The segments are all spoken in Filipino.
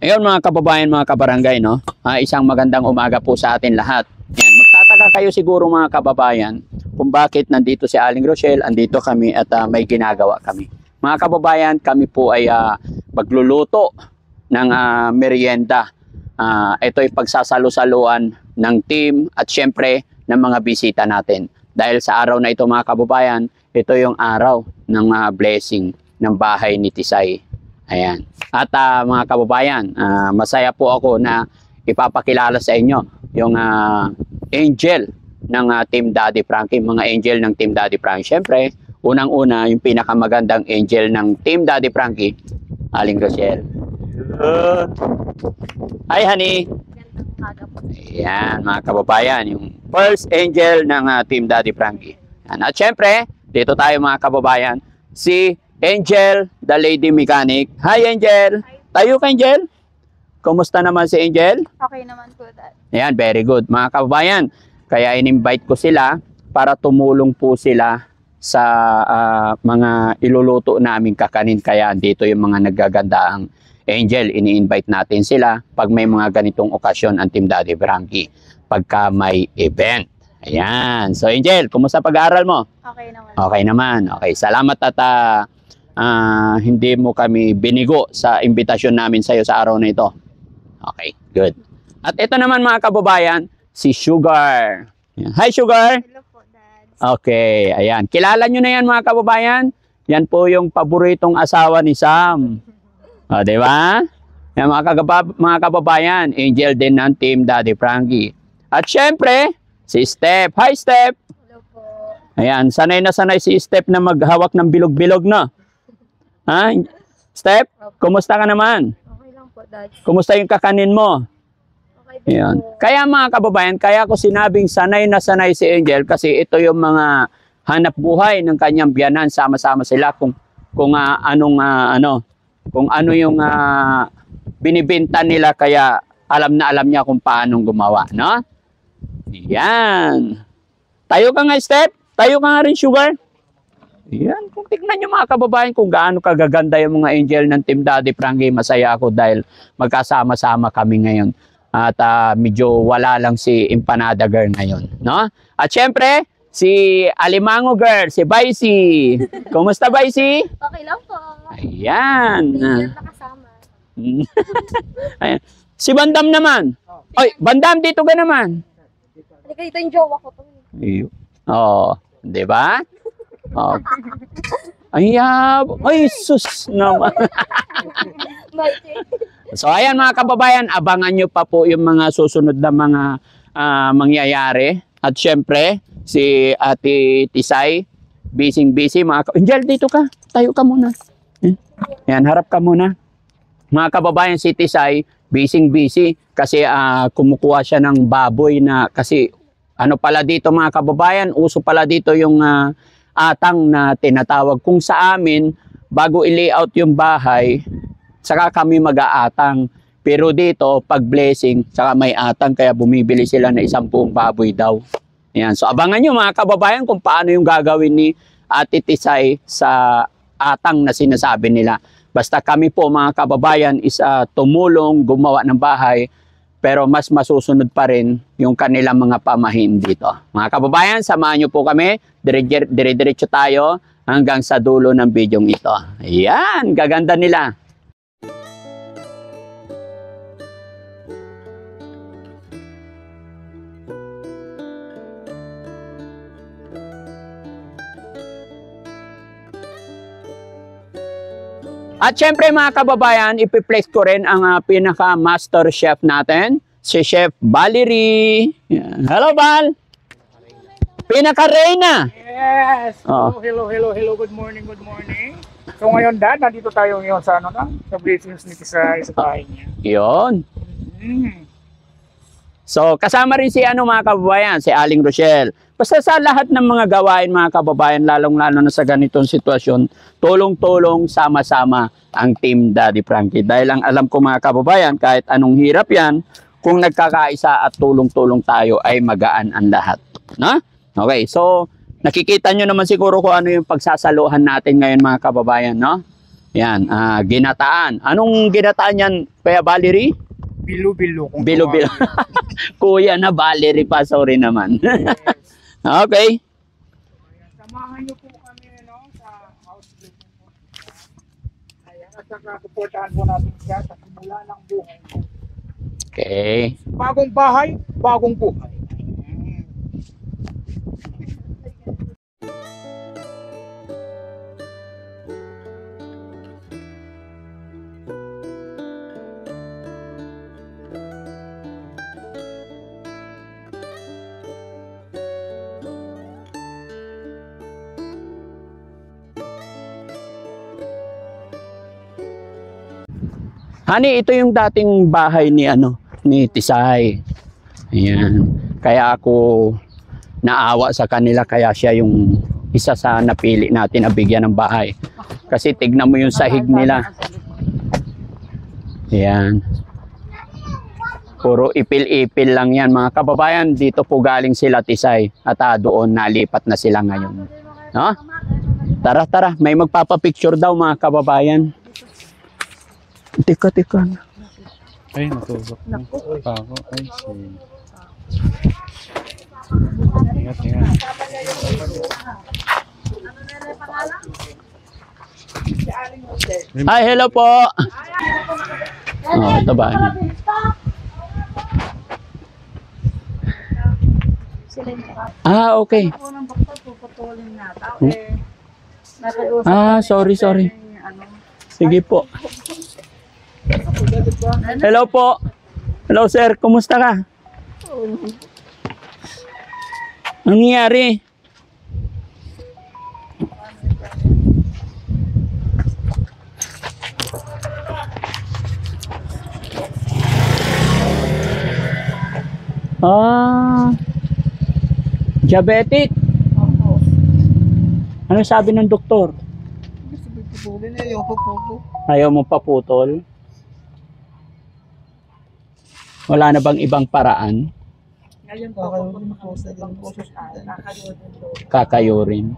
Ayun mga kababayan, mga kabarangay, no? Isang magandang umaga po sa atin lahat. Yan, magtataka kayo siguro mga kababayan kung bakit nandito si Aling Rochelle, andito kami at may ginagawa kami. Mga kababayan, kami po ay magluluto ng merienda. Ito ay pagsasalo-saluan ng team at syempre ng mga bisita natin. Dahil sa araw na ito mga kababayan, ito yung araw ng blessing ng bahay ni Tisay. Ayan. At mga kababayan, masaya po ako na ipapakilala sa inyo yung angel ng Team Daddy Frankie, mga angel ng Team Daddy Frankie. Siyempre, unang-una, yung pinakamagandang angel ng Team Daddy Frankie, Aling Rochelle. Hi, honey. Ayan, mga kababayan, yung first angel ng Team Daddy Frankie. At siyempre, dito tayo mga kababayan, si Angel, the lady mechanic. Hi, Angel. Hi. Tayo ka, Angel. Kumusta naman si Angel? Okay naman po, Dad. Ayan, very good. Mga kababayan, kaya in-invite ko sila para tumulong po sila sa mga iluluto naming kakanin. Kaya dito yung mga nagagandaang Angel, ini-invite natin sila pag may mga ganitong okasyon ang Team Daddy Frankie. Pagka may event. Ayan. So, Angel, kumusta pag-aaral mo? Okay naman. Okay naman. Okay, salamat at hindi mo kami binigo sa imbitasyon namin sa iyo sa araw na ito. Okay, good. At ito naman mga kababayan, si Sugar. Hi Sugar! Hello po, Dad. Okay, ayan. Kilala nyo na yan mga kababayan? Yan po yung paboritong asawa ni Sam. O, di ba? Yan, mga kababayan, angel din ng Team Daddy Frankie. At syempre, si Steph. Hi Steph! Hello po. Ayan, sanay na sanay si Steph na maghawak ng bilog-bilog, no? Ha? Steph, kumusta ka naman? Okay lang po, Dad. Kumusta yung kakanin mo? Okay din Ayan. po. Kaya mga kababayan, kaya ko sinabing sanay na sanay si Angel kasi ito yung mga hanap buhay ng kanyang biyanan. Sama-sama sila kung ano yung binibenta nila, kaya alam na alam niya kung paano gumawa, no? Yan. Tayo ka nga, Steph. Tayo ka nga rin, Sugar. Yan. Kung tignan nyo mga kababayan kung gaano kagaganda yung mga angel ng Team Daddy Frankie, masaya ako dahil magkasama-sama kami ngayon. At medyo wala lang si Empanada Girl ngayon, no? At syempre, si Alimango Girl, si Baisi. Kumusta, Baisi? Okay lang po. Ayan. Hindi nakasama. Ayan. Si Bandam naman. Oy, Bandam, dito ka naman. Halika dito yung jowa ko to. Oh, 'di ba? Oh. Ay, sus naman. So ayan mga kababayan, abangan nyo pa po yung mga susunod na mga mangyayari. At syempre, si Ate Tisay, busy mga Angel, dito ka. Tayo ka muna. Yan, harap ka muna. Mga kababayan, si Tisay, busy kasi kumukuha siya ng baboy na kasi ano pala dito mga kababayan, uso pala dito yung atang na tinatawag. Kung sa amin, bago i-layout yung bahay, saka kami mag-aatang. Pero dito, pag blessing, saka may atang, kaya bumibili sila na 10 baboy daw. Ayan. So abangan nyo mga kababayan kung paano yung gagawin ni Ate Tisay sa atang na sinasabi nila. Basta kami po mga kababayan is tumulong gumawa ng bahay, pero mas masusunod pa rin yung kanilang mga pamahin dito. Mga kababayan, samahan nyo po kami. Dire-diretso tayo hanggang sa dulo ng bidyong ito. Ayan, gaganda nila. At syempre mga kababayan, ipiplex ko rin ang pinaka-master chef natin, si Chef Valerie. Hello, Val! Pinaka-reyna! Yes! Oh. Hello, good morning. So ngayon, Dad, nandito tayo ngayon sa sa blessings ni Tisay sa bahay niya. Yun. Mm. So, kasama rin si mga kababayan, si Aling Rochelle. Basta sa lahat ng mga gawain mga kababayan, lalong-lalo na sa ganitong sitwasyon, tulong-tulong, sama-sama ang Team Daddy Frankie. Dahil ang alam ko mga kababayan, kahit anong hirap yan, kung nagkakaisa at tulong-tulong tayo ay magaan ang lahat. No? Okay, so nakikita nyo naman siguro kung ano yung pagsasaluhan natin ngayon mga kababayan, no? Yan, ginataan. Anong ginataan yan, Kuya Valerie? Bilo-bilo. Bilo-bilo. Kuya na Valerie pa, sorry naman. Okay. Samahan niyo po kami no, sa house building po. Ayan, at saka suportahan po natin siya sa simula ng buhay. Okay. Bagong bahay, bagong buhay. Honey, ito yung dating bahay ni ni Tisay. Ayan. Kaya ako naawa sa kanila, kaya siya yung isa sa napili natin na bigyan ng bahay. Kasi tignan mo yung sahig nila. Ayan. Puro ipil-ipil lang yan mga kababayan. Dito po galing sila Tisay at doon nalipat na sila ngayon. No? Tara, tara. May magpapapicture daw mga kababayan. Teka. Ay, natulog na. Ako, ay, Ingat. Hi, hello po. Oh, ito ba? Okay. Sorry. Sige po. Hello po. Hello sir, kumusta ka? Anong nangyari? Diabetic. Ano sabi ng doktor? Ayaw mo paputol? Wala na bang ibang paraan? Ngayon po, pupunta po sa ibang hospital, Kakayo rin.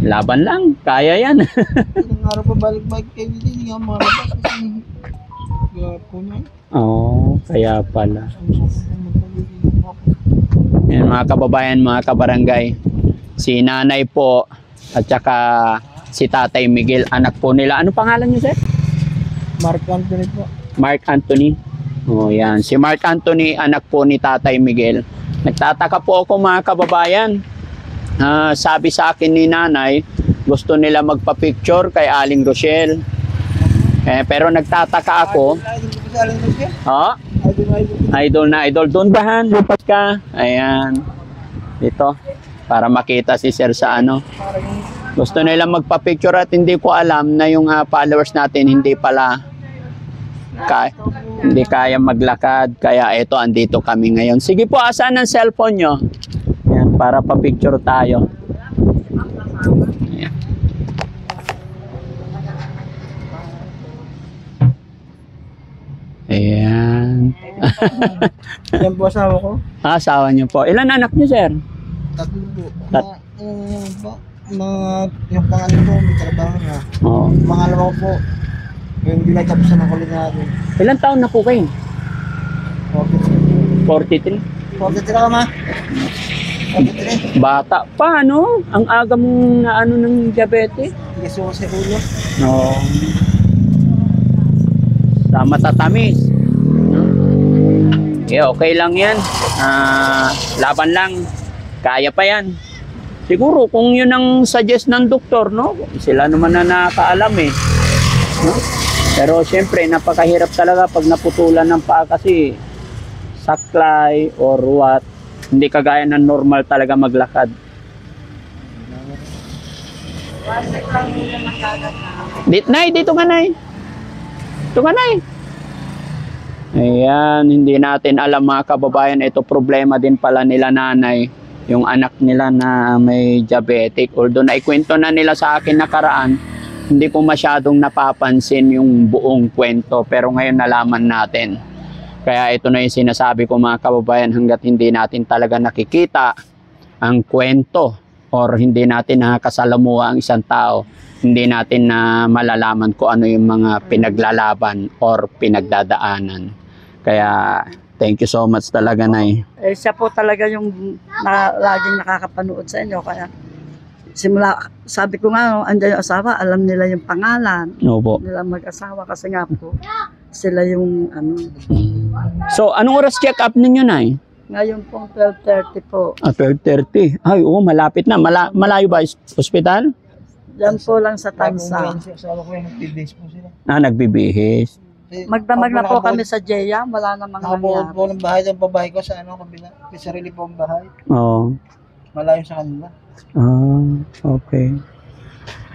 Laban lang, kaya yan. Ilang araw pa balik-balik kayo dito, hindi nga marabas kasi gapo niya. Oo, kaya pala. Yan mga kababayan, mga kabarangay. Si nanay po at saka si Tatay Miguel, anak po nila. Ano pangalan niyo, sir? Mark Anthony po. Mark Anthony. Oh, yan. Si Mark Anthony, anak po ni Tatay Miguel. Nagtataka po ako mga kababayan. Sabi sa akin ni nanay, gusto nila magpa-picture kay Aling Rochelle. Pero nagtataka ako. Idol na idol. Doon bahan, lupat ka. Ayan. Dito. Para makita si sir sa Gusto nila magpa-picture at hindi ko alam na yung followers natin hindi pala hindi kaya maglakad. Kaya ito, andito kami ngayon. Sige po, asan ang cellphone nyo? Ayan, para pa-picture tayo. Ayan. Ayan. Yan po asawa ko. Asawa nyo po. Ilan anak nyo, sir? Tatlo po. Yung pangalan po, may trabaho na. Oo. Pangalawa ko po, yung bilay tapos na kulinary. Ilan taon na po kayo? 43. 43? 43 ka ma? 43. Bata pa, no? Ang aga mong ng diabetes. Yes, ko sa ulo. No. Sa matatamis. No? Okay lang yan. Laban lang. Kaya pa yan. Siguro kung yun ang suggest ng doktor, no? Sila naman na nakakaalam eh. No? Pero siyempre, napakahirap talaga pag naputulan ng paa kasi saklay or what. Hindi kagaya ng normal talaga maglakad. Dito ka, Nay. Dito ka, Nay. Ayan, hindi natin alam mga kababayan, ito problema din pala nila nanay, yung anak nila na may diabetic. Although naikwento na nila sa akin nakaraan, hindi ko masyadong napapansin yung buong kwento, pero ngayon nalaman natin. Kaya ito na yung sinasabi ko mga kababayan, hanggat hindi natin talaga nakikita ang kwento or hindi natin nakakasalamuha ang isang tao, hindi natin na malalaman kung ano yung mga pinaglalaban or pinagdadaanan. Kaya thank you so much talaga, Nay. Siya po talaga yung laging nakakapanood sa inyo. Kaya simula, sabi ko nga, andyan yung asawa, alam nila yung pangalan. Opo. Nila mag-asawa kasi nga po, sila yung ano. So, anong oras check-up ninyo, Nay? Ngayon pong 12:30 po. 12:30. Ay, oo, malapit na. Malayo ba hospital? Diyan po lang sa Bago Tansa. mo yan, asawa ko yan, 15 days po sila. Nagbibihis. Magdamag na po kami sa Jeya, wala namang Nakabuod nangyari. po ng bahay, ng pabahay ko sa ano, kabila. May sarili po ang bahay. Oo. Malayo sa kanila. Okay.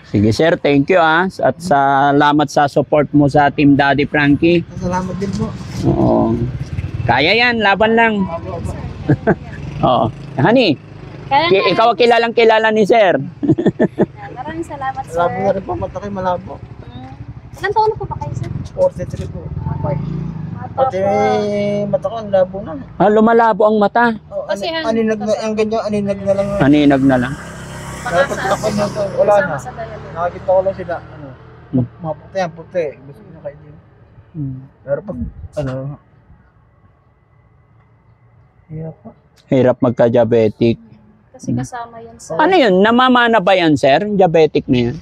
Sige, sir. Thank you, At salamat sa support mo sa Team Daddy Frankie. Salamat din po. Oo. Kaya yan. Laban lang. Abo. Oo. Honey, Kaya nga. ikaw ang kilalang kilala ni sir. Maraming salamat, sir. Malabo na rin po, mata kayo malabo. Ilan taon na po ba kayo, sir? 43 po. Pati mata ko, ang labo na. Lumalabo ang mata. Oh, Kasi aninag na, ang ganyan, aninag na lang. Aninag na lang. Dapat ako na ito, wala na. Sa dialogue. Nakakita ko lang sila, ano, mga puti, ang puti. Gusto nyo kayo din. Pero pag, ano, hirap pa. Hirap magka-diabetic. Kasi kasama yan sa... Ano yun? Namamana ba yan, sir? Diabetic na yan?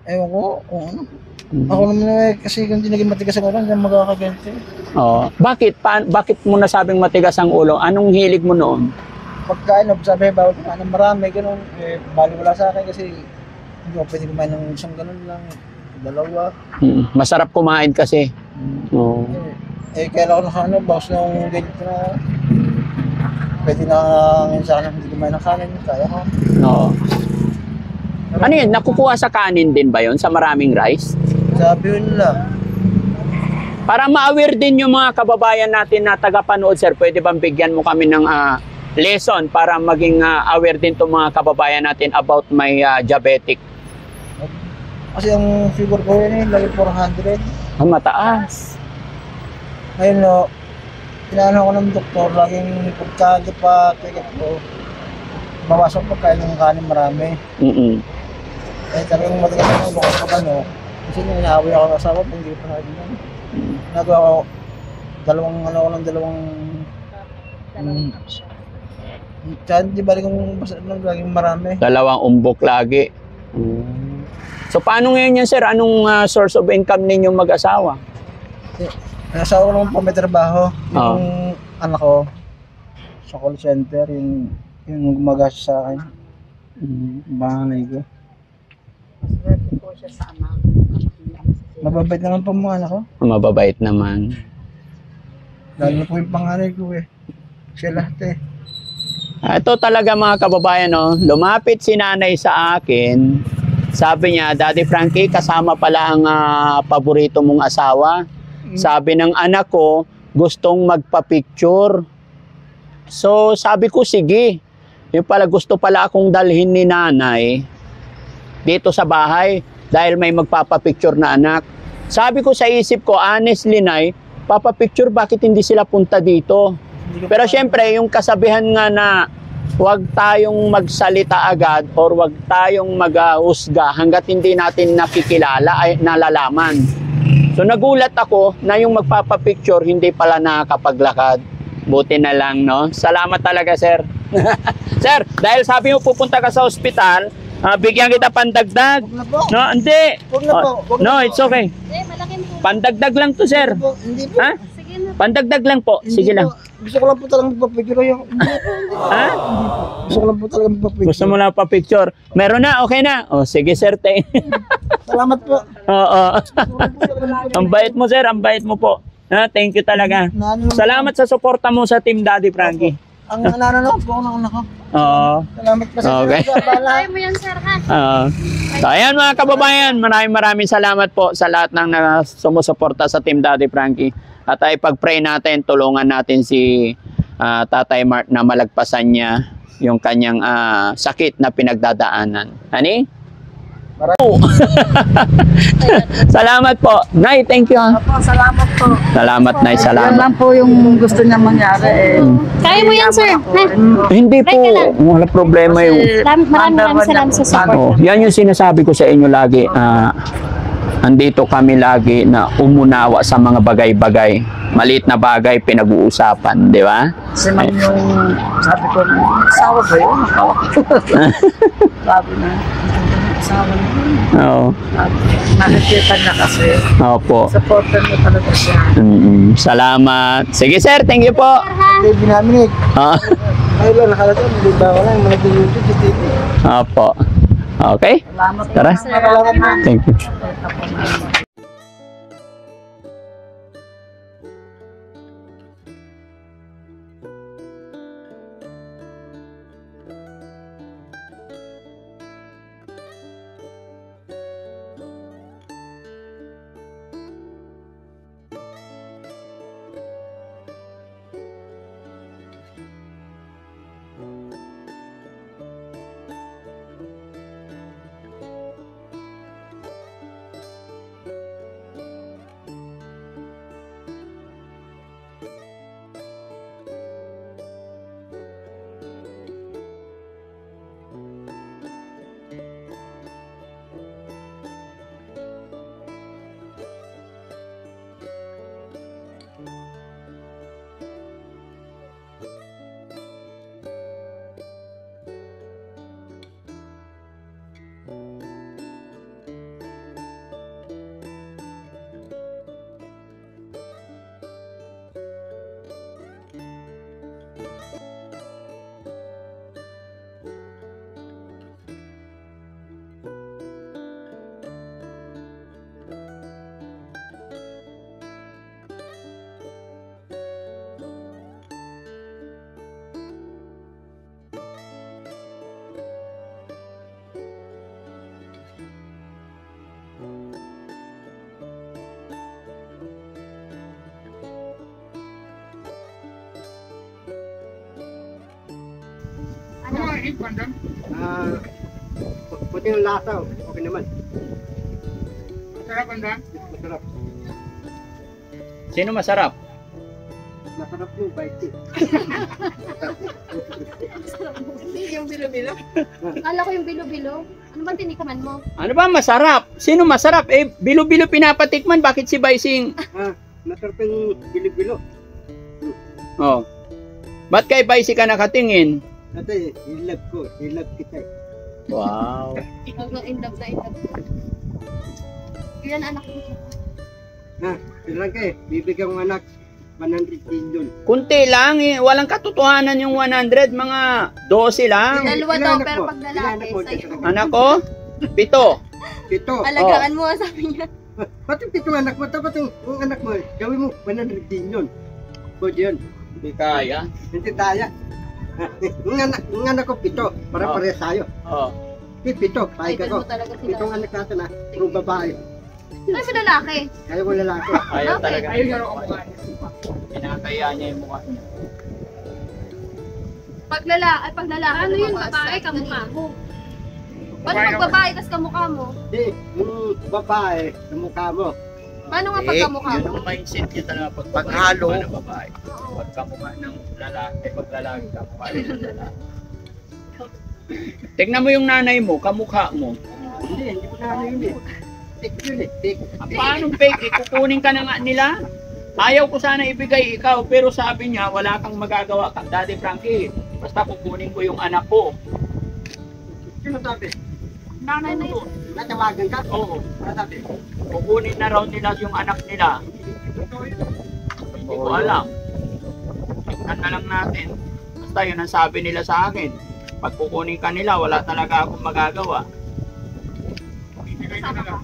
Ewan ko, kung ano. Ako naman kasi kung hindi naging matigas ang ulan, hindi magkakaganti. Oo. Bakit mo nasabing matigas ang ulo? Anong hilig mo noon? Pagkain, sabi, bawal kumain ng marami, ganun. Bali wala sa akin kasi hindi ko pwede kumain ng isang ganun lang, dalawa. Masarap kumain kasi. Oo. Kaya ako ano, box ng ganito na, pwede na ngayon sa akin hindi kumain ng kanin, kaya ko. Oo. Ano yun? Nakukuha sa kanin din ba yun? Sa maraming rice? Sabi yun nila, Para ma-aware din yung mga kababayan natin na taga-panood, sir, pwede bang bigyan mo kami ng lesson para maging aware din itong mga kababayan natin about my diabetic? kasi ang figure ko yun lagi 400. Mataas. Ngayon no, inaano ko ng doktor, laging pagkaga pa, ticket ko, bawasan pagkain ng kanin marami. Talagang matigas ang ulo ko pag ano, kasi nung inaaway ako ng asawa, hindi ko pa natin. Nagawa ko, dalawang tsaka di ba rin kung basta lang laging marami. Dalawang umbok lagi. So paano ngayon yan, sir? Anong source of income ninyo mag-asawa? Ang asawa ko naman po may trabaho. Yung anak ko, sa call center, yung gumagastos sa akin. Banganay ko. Swerte po siya sa ama. Mababait naman po mga anak ko. Mababait naman. Lalo na po yung panganay ko eh. Siya lahat eh. Ito talaga mga kababayan, no? Lumapit si nanay sa akin. Sabi niya, Daddy Frankie, kasama pala ang paborito mong asawa. Sabi ng anak ko, gustong magpa-picture. So sabi ko, sige. Yung pala, gusto pala akong dalhin ni nanay dito sa bahay dahil may magpapa-picture na anak. Sabi ko sa isip ko, honestly, Nay, papa-picture, bakit hindi sila punta dito? Pero syempre, yung kasabihan nga na huwag tayong magsalita agad or huwag tayong maghusga hanggat hindi natin nakikilala ay nalalaman. So nagulat ako na yung magpapapicture hindi pala nakakapaglakad. Buti na lang, no? Salamat talaga, sir. Sir, dahil sabi mo pupunta ka sa ospital, bigyan kita pandagdag. Huwag na po. No, hindi. Huwag na po. Huwag na No, po. it's okay. Malaking po. Pandagdag lang to, sir. Hindi po. Ha? Sige na. Pandagdag lang po. Hindi Sige po. lang. Gusto ko lang po talagang magpa-picture yung... Ha? Gusto ko lang po talagang magpa-picture. Gusto mo lang pa-picture? Meron na, okay na. O, sige, sir. Salamat po. Oo. Ang bait mo, sir. Ang bait mo po. Thank you talaga. Salamat sa suporta mo sa Team Daddy Frankie. Ang nanonood po ako ng anak ko. Oo. Salamat po sa Okay. Kaya mo yan, sir, ha? So, ayan mga kababayan, maraming salamat po sa lahat ng sumusuporta sa Team Daddy Frankie. At ay pag-pray natin, tulungan natin si Tatay Mark na malagpasan niya yung kanyang sakit na pinagdadaanan. Hani? Salamat po. Nay, thank you. Ha. Opo, salamat po. Salamat, Nay. Yan Salamat. lang po yung gusto niya mangyari. Kaya mo yan, sir. Ha? Hindi po. Wala problema yung... Maraming salamat sa support. Oh, yan yung sinasabi ko sa inyo lagi. Andito kami lagi na umunawa sa mga bagay-bagay. Maliit na bagay, pinag-uusapan, di ba? Kasi man yung sabi ko, asawa ba yun? Sabi na, asawa na yun. Oo. Nakikita niya kasi. Opo. Supporter mo talaga siya. Salamat. Sige, sir. Thank you po. TV namin eh. Ah, Ay lang, nakalata. Hindi ba wala yung mga YouTube sa TV. Opo. Okay. Salamat po. Tara. Thank you. Ano ang hit, Bandam? Puti yung lasa. Okay naman. Masarap, Bandam? Masarap. Sino masarap? Masarap yung bite tea. Yung bilo-bilo. Akala ko yung bilo-bilo. Ano ba tinikaman mo? Ano ba masarap? Sino masarap? Eh, bilo-bilo pinapatikman. Bakit si Baising? Masarap yung bilo-bilo. Oh. Ba't kay Baising ka nakatingin? Ate, ilag ko. Ilag kita. Wow. In-love na in-love. Ilan anak mo? Ilang ka eh. Bibigyan mo anak. 100 billion. Kunti lang eh. Walang katotohanan yung 100. Mga 12 lang. Dalawa daw, Ilan anak pero mo? pag Ilan lalaki, anak mo? sa'yo. Anak ko? 7. Ito. Alagaan mo, sabi niya. Pati pitong anak mo. Tapos yung anak mo. Gawin mo 100 billion. Pwede yun. Hindi kaya. Hindi tayo. Yung anak ko 7. Para-pares tayo. Oh. Pito. Pahay ka Idol ko. mo talaga sila. Pitong anak natin puro babae. Ano sa lalaki? Kaya ko lalaki. Ayaw Okay. talaga. Ayun nga ako mukha. Pinakaya niya yung mukha niya. Pag lalaki, ano yun, babae, kamukha mo. Paano pag babae, tas kamukha mo? Hindi, yung babae, sa mukha mo. Paano nga pag kamukha mo? Yun ang mindset niya talaga pag Paghalo. ng babae. Pag kamukha ng lalaki, pag lalaki kamukha rin ng lalaki. Tignan mo yung nanay mo, kamukha mo. Hindi ko na ano yun eh. Take yun eh, take. Paano fake? Kukunin ka na nga nila. Ayaw ko sana ibigay ikaw, pero sabi niya, wala kang magagawa ka, Daddy Frankie. Basta kukunin ko yung anak ko. Sino sabi? Nanay mo. Natawagan ka? Oo. Ano sabi? Kukunin na raw nila yung anak nila. Hindi ko alam. Tignan na lang natin. Basta yun ang sabi nila sa akin. Pag kukunin ka nila, wala talaga akong magagawa. Bibigay ka na lang.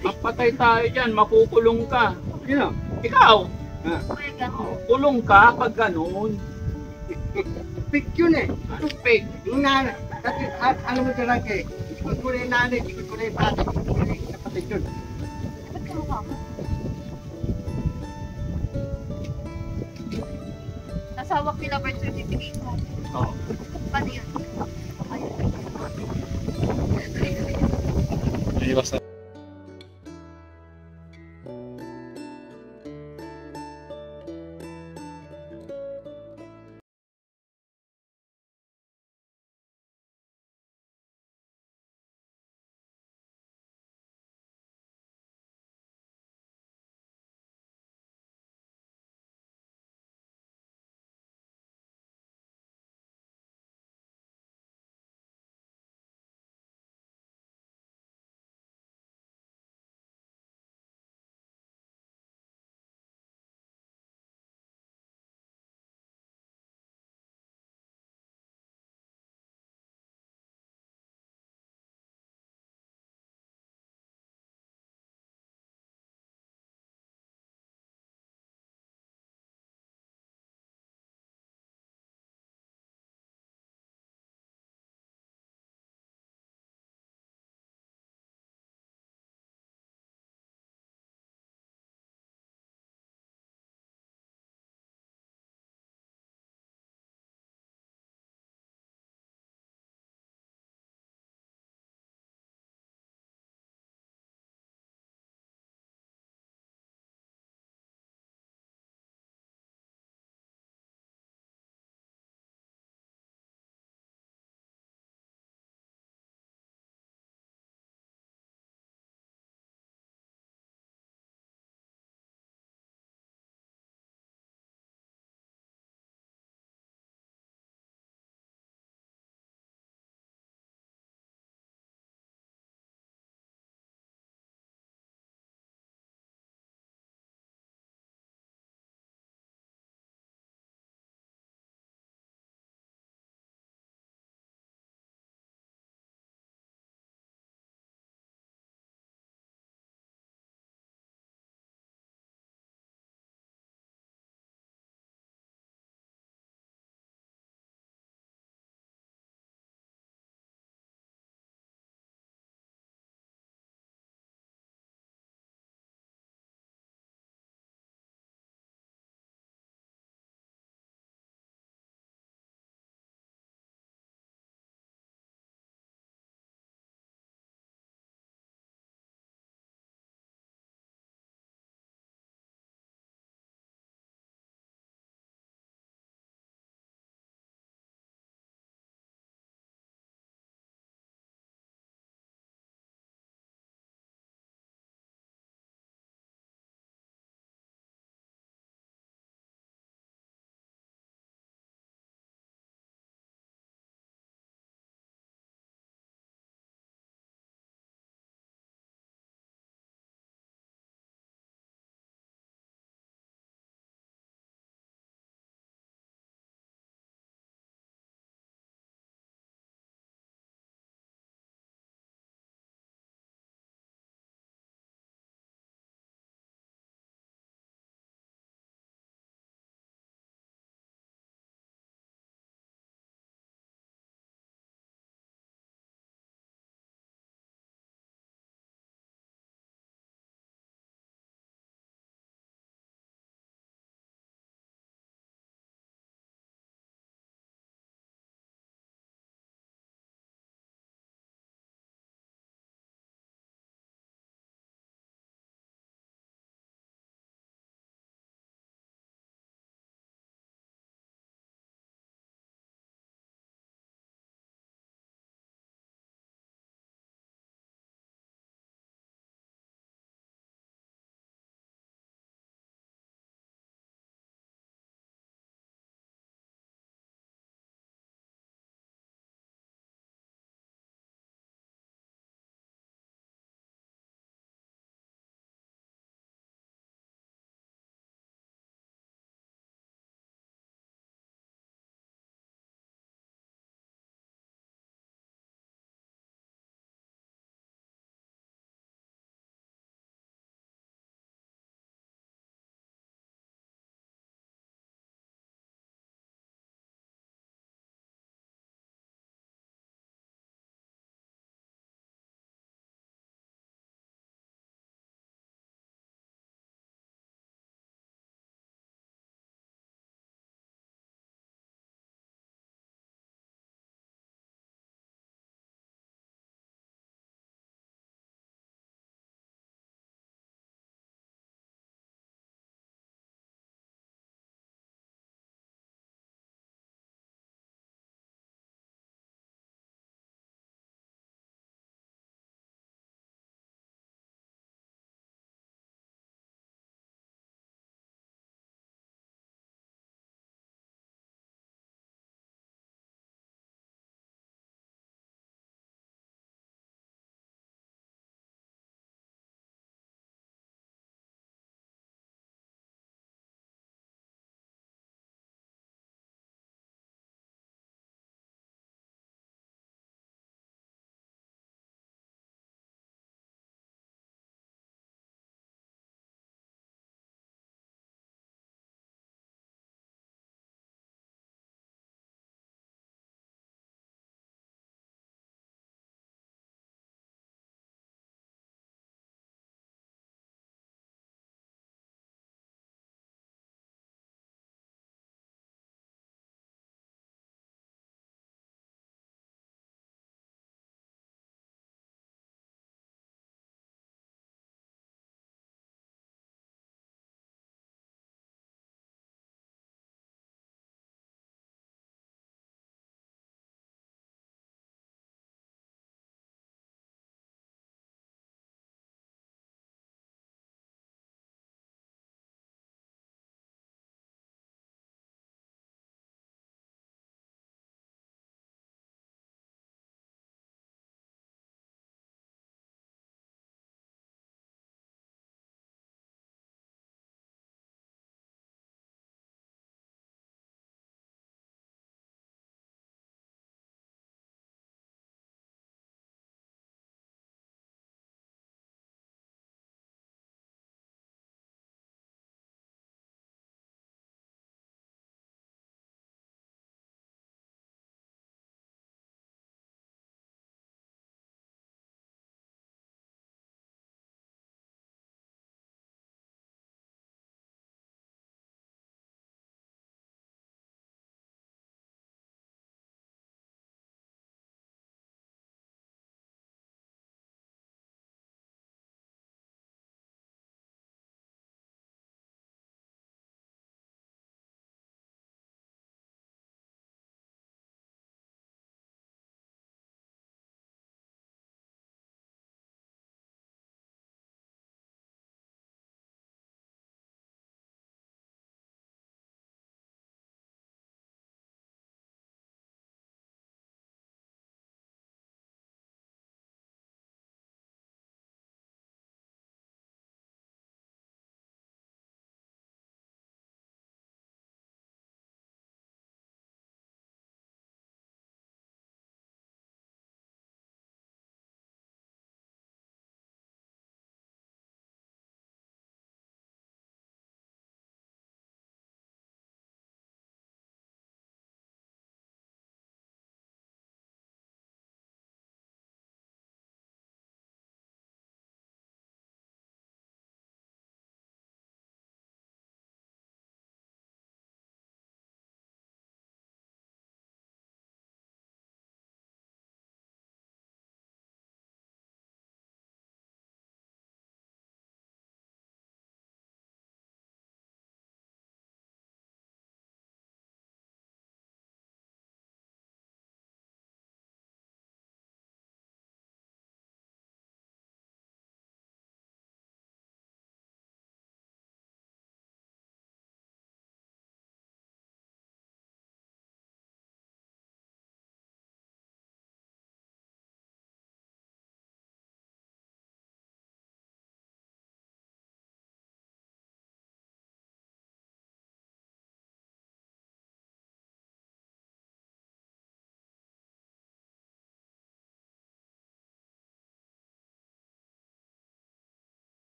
Magpatay tayo dyan, makukulong ka. Sino? Ikaw, Kaya gano'n. kulong ka pag ganun. Fake yun eh. Anong fake? Yung nanay, kasi alam mo talaga eh. Ikot ko na yung nanay, ikot ko na yung bata, ikot ko na yung kapatid yun. Ba't kamukha mo? Nasa hawak nila birth certificate mo. Oh.